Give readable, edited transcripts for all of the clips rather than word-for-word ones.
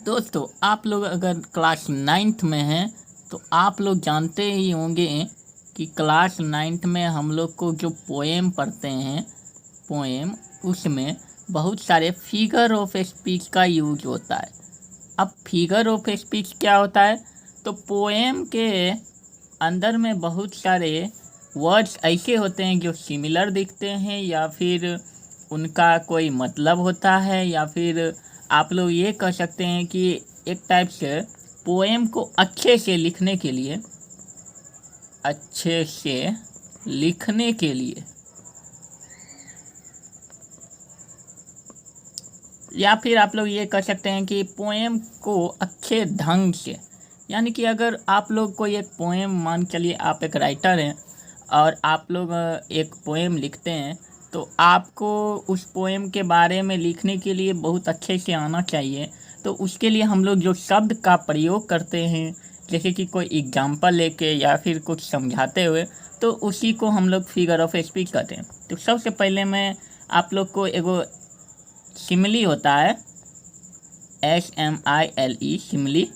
दोस्तों, आप लोग अगर क्लास नाइन्थ में हैं तो आप लोग जानते ही होंगे कि क्लास नाइन्थ में हम लोग को जो पोएम पढ़ते हैं, पोएम, उसमें बहुत सारे फिगर ऑफ स्पीच का यूज होता है। अब फिगर ऑफ स्पीच क्या होता है? तो पोएम के अंदर में बहुत सारे वर्ड्स ऐसे होते हैं जो सिमिलर दिखते हैं, या फिर उनका कोई मतलब होता है, या फिर आप लोग ये कह सकते हैं कि एक टाइप से पोएम को अच्छे से लिखने के लिए या फिर आप लोग ये कह सकते हैं कि पोएम को अच्छे ढंग से, यानी कि अगर आप लोग कोई एक पोएम, मान चलिए आप एक राइटर हैं और आप लोग एक पोएम लिखते हैं, तो आपको उस पोएम के बारे में लिखने के लिए बहुत अच्छे से आना चाहिए। तो उसके लिए हम लोग जो शब्द का प्रयोग करते हैं, जैसे कि कोई एग्जाम्पल लेके या फिर कुछ समझाते हुए, तो उसी को हम लोग फिगर ऑफ स्पीच कहते हैं। तो सबसे पहले मैं आप लोग को एगो सिमिली होता है, SMILE, सिमिली।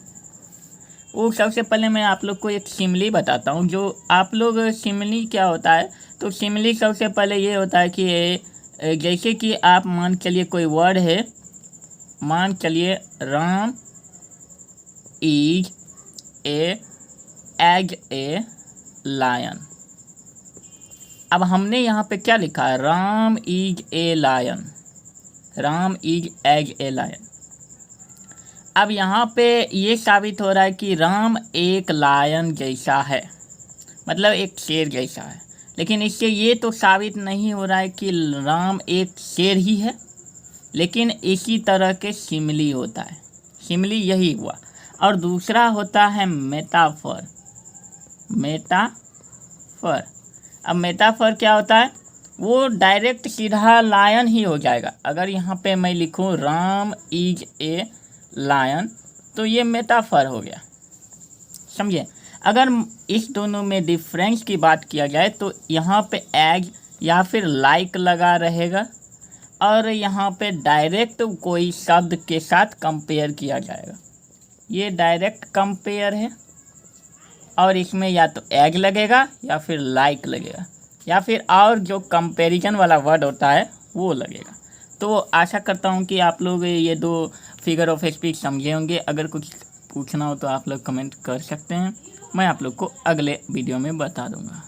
वो सबसे पहले मैं आप लोग को एक सिमिली बताता हूँ। जो आप लोग सिमिली क्या होता है, तो सिमिली सबसे पहले ये होता है कि जैसे कि आप मान चलिए कोई वर्ड है, मान चलिए Ram is as a lion. अब हमने यहाँ पे क्या लिखा है? Ram is a lion, Ram is as a lion. अब यहाँ पे ये साबित हो रहा है कि राम एक लायन जैसा है, मतलब एक शेर जैसा है। लेकिन इससे ये तो साबित नहीं हो रहा है कि राम एक शेर ही है, लेकिन इसी तरह के सिमिली होता है। सिमिली यही हुआ। और दूसरा होता है मेटाफर। मेटाफर, अब मेटाफर क्या होता है? वो डायरेक्ट सीधा लायन ही हो जाएगा। अगर यहाँ पे मैं लिखूँ राम इज ए लायन, तो ये मेटाफर हो गया, समझे? अगर इस दोनों में डिफरेंस की बात किया जाए तो यहाँ पे एज या फिर लाइक लगा रहेगा, और यहाँ पे डायरेक्ट कोई शब्द के साथ कंपेयर किया जाएगा। ये डायरेक्ट कंपेयर है, और इसमें या तो एज लगेगा या फिर लाइक लगेगा, या फिर और जो कंपैरिजन वाला वर्ड होता है वो लगेगा। तो आशा करता हूँ कि आप लोग ये दो फिगर ऑफ स्पीच समझे होंगे। अगर कुछ पूछना हो तो आप लोग कमेंट कर सकते हैं, मैं आप लोग को अगले वीडियो में बता दूँगा।